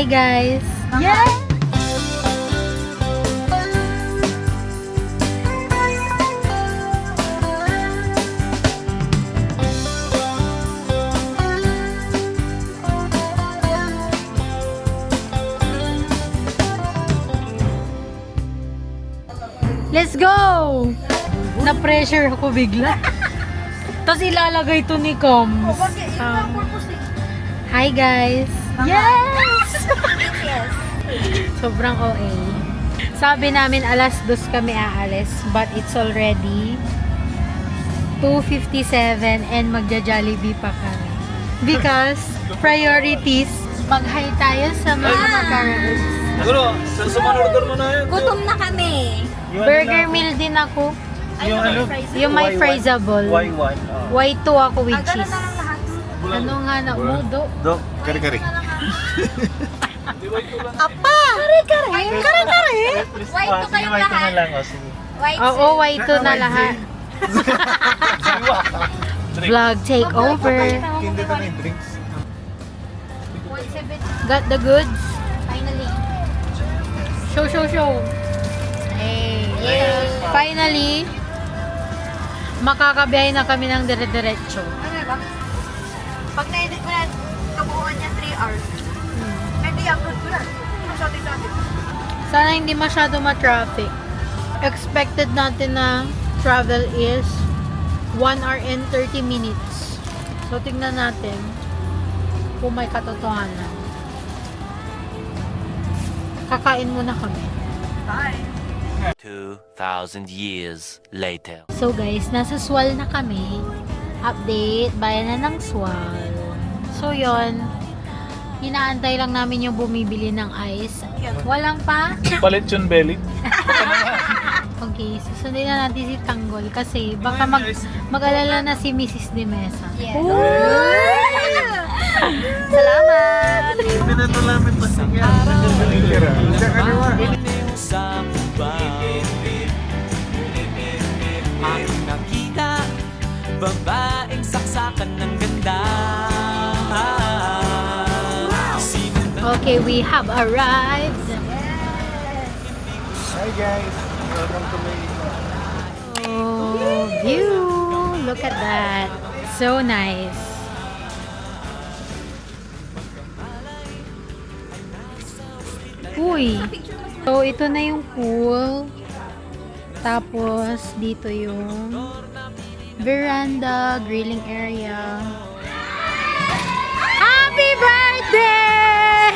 Hi guys! Yeah! Let's go! Na-pressure ako bigla. Tapos ilalagay to ni Coms. Hi guys! Yes! Sobrang OA. Sabi namin alas 2 kami aalis, but it's already 2:57 and magja-Jollibee pa kami. Because priorities, mag-hi tayo sa mga macarons. Siguro, sumunod mo na yun. Gutom na kami. Burger meal din ako. Yung ano? Yung may friesable. Y1. Y2 ako with Ganun cheese. na lang lahat. Ano nga na? Mudo. Dok, kari-kari. Apa! Kare-kare! Kare-kare! White to kayong lahat. White Oo, Y2 na lahat. Vlog takeover. Hindi na yung drinks. Got the goods. Finally. Show. Hey. Finally, makakabiyahe na kami ng dire-diretso. Ano ba? Pag na-edit mo na, kabuuan niya 3 hours. Hindi, upload ko yan. Masyado. Sana hindi masyado ma-traffic. Expected natin na travel is 1 hour and 30 minutes. So, tingnan natin kung may katotohanan. Kakain muna kami. Bye. 2,000 years later. So guys, nasa Swal na kami. Update, bayan na ng Swal. So yon, inaantay lang namin yung bumibili ng ice. Walang pa? Palit yung belly. Okay, susundin na natin si Tanggol kasi baka mag-alala na si Mrs. De Mesa. Yes. Salamat! Pinatulamin pa siya. Sa kubang aking nakita, babaeng saksakan ng ganda. Okay, we have arrived. Hi guys, welcome to my Oh, view! Look at that. So nice. Uy! So, ito na yung pool. Tapos, dito yung veranda, grilling area. Happy birthday!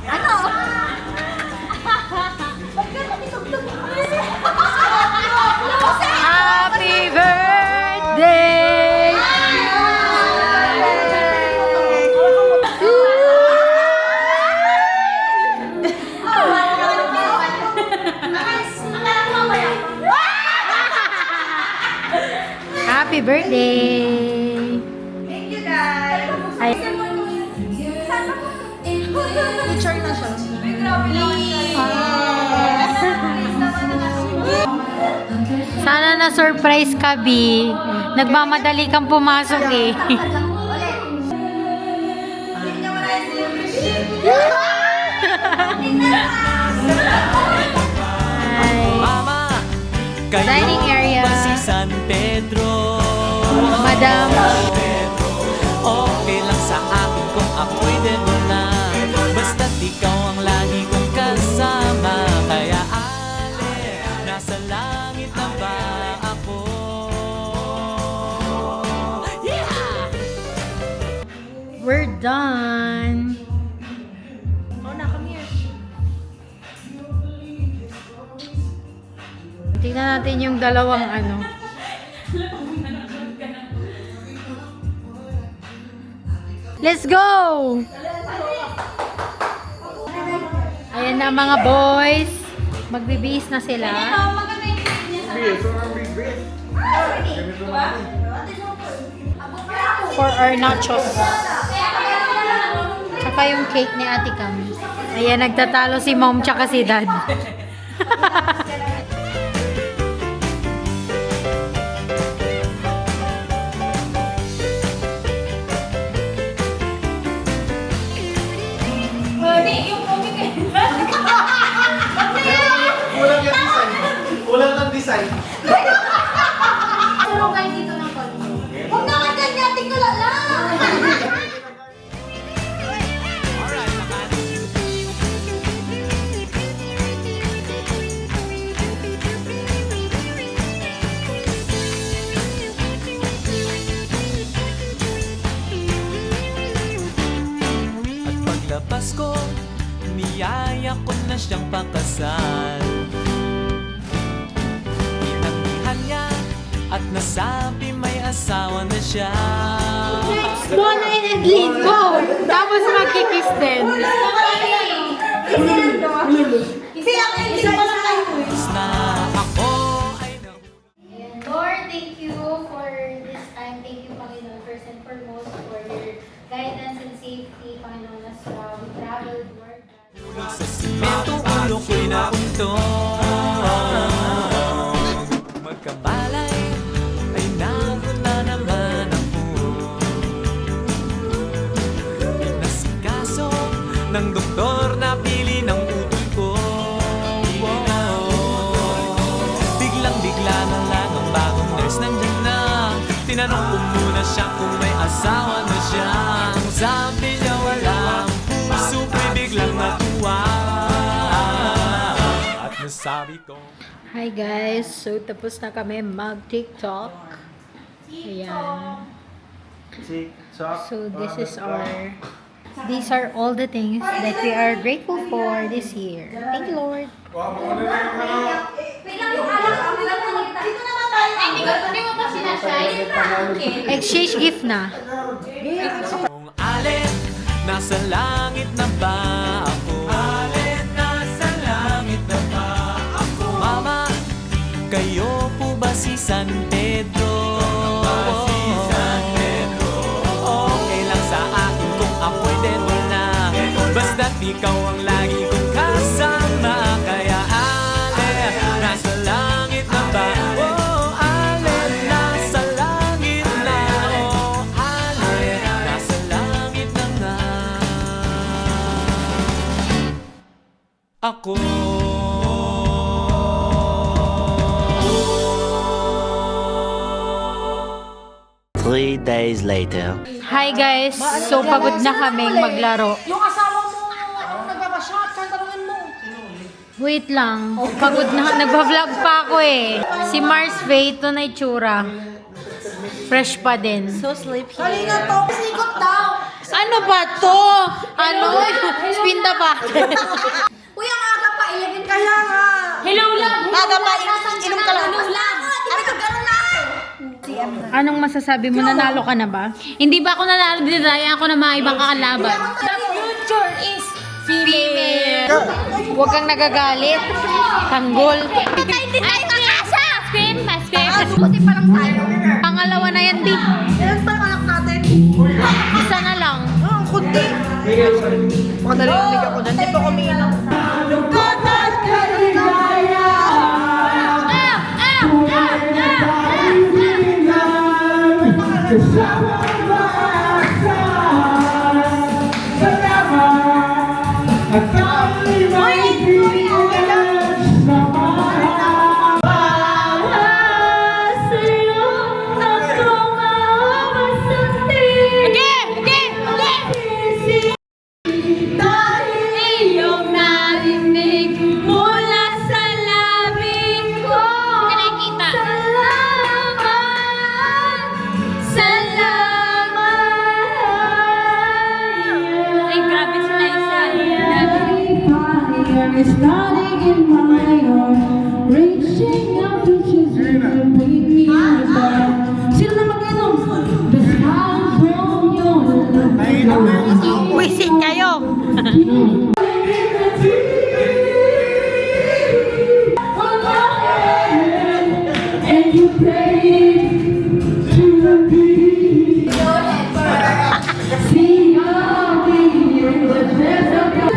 Ano? Happy birthday! Happy birthday! Thank you guys! Ay, Picture na siya. sana na-surprise ka, B. Nagmamadali kang pumasok eh. Mama, kayo Dining area. ba si San Pedro? Madam. Okay lang sa akin kung ako'y demo na. Basta't ikaw ang lagi kong kasama. Kaya ale, nasa langit na ba ako? Yeah! We're done. Oh, na, come here. Tingnan natin yung dalawang ano. Let's go! Ayan na mga boys. Magbibihis na sila. For our nachos. Tsaka yung cake ni Ate Cam. Ayan, nagtatalo si mom tsaka si dad. Kulang yung design. Kulang ng design. Pero kayo dito ng konti. Huwag naman ganyan, tingala lang. At paglabas ko, niyaya ko na siyang pakasal. Tinanggihan niya at nasabi may asawa na siya. Mona and Edlin, go! Tapos magkikiss din. Na ako ay Lord, thank you for this time. Thank you, Panginoon, first and foremost, for your guidance and safety, Panginoon, as we traveled, Lord. nahulog sa simento, ulo ko'y nauntog. Magkabalay ay nawala naman ako. Pinasikaso ng doktor na pili ng utol ko. Biglang-bigla na lang ang bagong nurse nandyan na. Tinanong ko muna siya kung may asawa na siya. Ang sabi niya walang puso ko'y biglang natuwa. At nasabi ko Hi guys, so tapos na kami mag-TikTok. Ayan. So these are all the things that we are grateful for this year. Thank you, Lord. Wait lang yung alak. Dito naman tayo. Hindi mo pa sinashine? Exchange gift na. kung alin, nasa langit na ba ako? Alin, nasa langit na ba ako? Mama, kayo po ba si San Pedro? Okay lang sa akin kung ako'y devil na. Basta't ikaw ang lagi kong kasama. Kaya alin, nasa langit na ba? Oh, alin, nasa langit na. Oh, alin, nasa langit na nga. Ako. 3 days later. Hi guys, so pagod na kaming maglaro. Yung asawa mo, nagpapashot, saan tanungin mo? Wait lang, pagod na, nagpa-vlog pa ako eh. Si Mars Faye, ito na itsura. Fresh pa din. So sleepy. Halina to, sikot daw. Ano ba to? Ano? Spin the back. Uy, ang aga pa, 11 kaya nga. Hello lang! Aga pa, inom ka lang. Hello lang. Di ba ganun na? Anong masasabi mo? Nanalo ka na ba? Hindi ba ako nanalo? Dinaya ako ng mga ibang kakalaban. The future is Female. Huwag kang nagagalit. Tanggol. hindi tayo kakasa. Scream! Scream! Buti pa lang tayo. Pangalawa na yan, di. Ilan pa anak natin? Isa na lang. Ang kundi. Makadali ulit ako dyan. Di pa kumiinom. Iyong narinig mula sa labing ko. Hindi nakikita. Salamat. Ay, grabe si Liza. Is starting in my heart, reaching out to choose you to bring me back. Sino na mag-inom? The smile from your love. Wisit kayo. And you play it to the beat. See how the goodness of your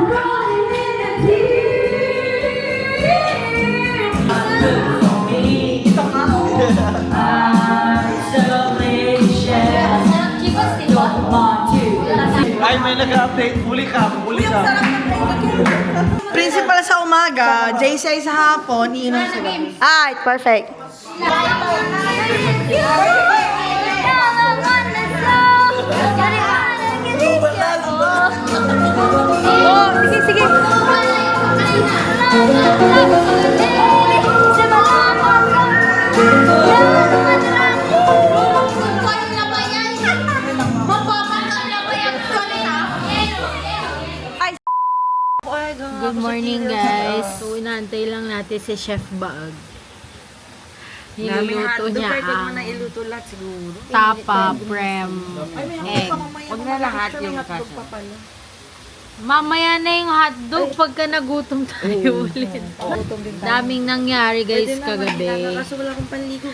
rolling in the deep. Isolation. may nag-update. Huli ka. Principal sa umaga, JCI sa hapon, iinom sila. Alright, perfect. Oh, sige, sige. Good morning, guys. So, inaantay lang natin si Chef Baag. Niluluto niya ang tapa, prem, egg. Huwag na lahat yung kasa. Mamaya na yung hotdog pagka nagutom tayo ulit. Daming nangyari, guys, kagabi. Kaso wala akong panligo.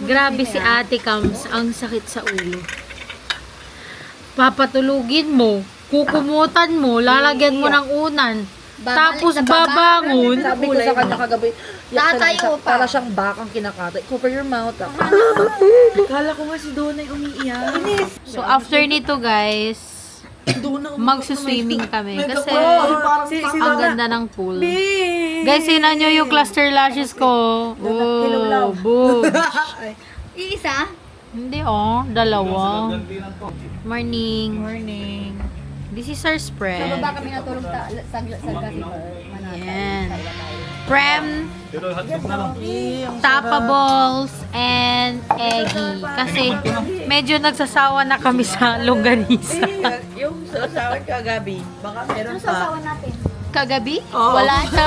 Grabe si Ate Kams, ang sakit sa ulo. Papatulugin mo, kukumutan mo, lalagyan mo ng unan. Tapos babangon. Sabi ko sa kanya kagabi, Tatayo pa. para siyang bakang kinakatay. Cover your mouth. Kala ko nga si Donay umiiyak. So after nito, guys, magsuswimming kami kasi ang ganda ng pool. Guys, sinan nyo yung cluster lashes ko. Oh, boom. Iisa? Hindi dalawa. Morning. Morning. This is our spread. Baba kami natulog sa gabi. Yan. Prem, tapa balls, and eggy. Kasi medyo nagsasawa na kami sa longganisa. Yung sasawan kagabi, baka meron pa. natin. Kagabi? Wala na.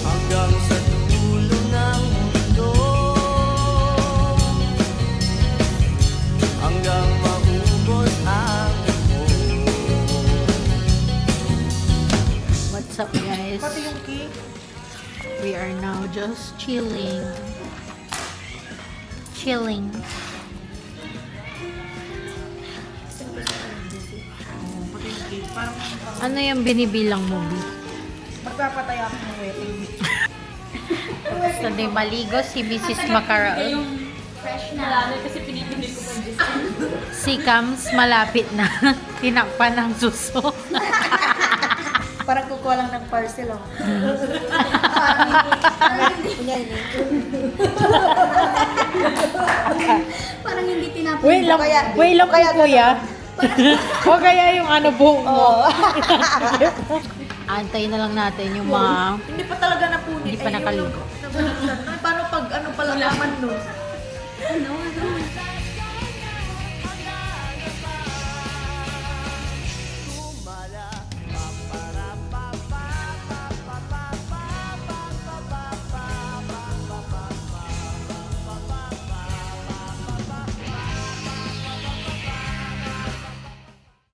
Hanggang sa dulo ng mundo, hanggang maubos ang What's up, guys? We are now just chilling. Chilling. Ano yung binibilang mo, B? Magpapatay ako ng wedding. Gusto din maligo si Mrs. Macarael. Si Kams malapit na. Tinakpan ng suso. Parang kukuha lang ng parcel, oh. Parang hindi tinapos. Wait lang po, kuya. O kaya yung ano buhok mo. Antay na lang natin yung mga Hindi pa talaga napunit. hindi pa nakaligo. Paano pag ano pala naman no? Ano?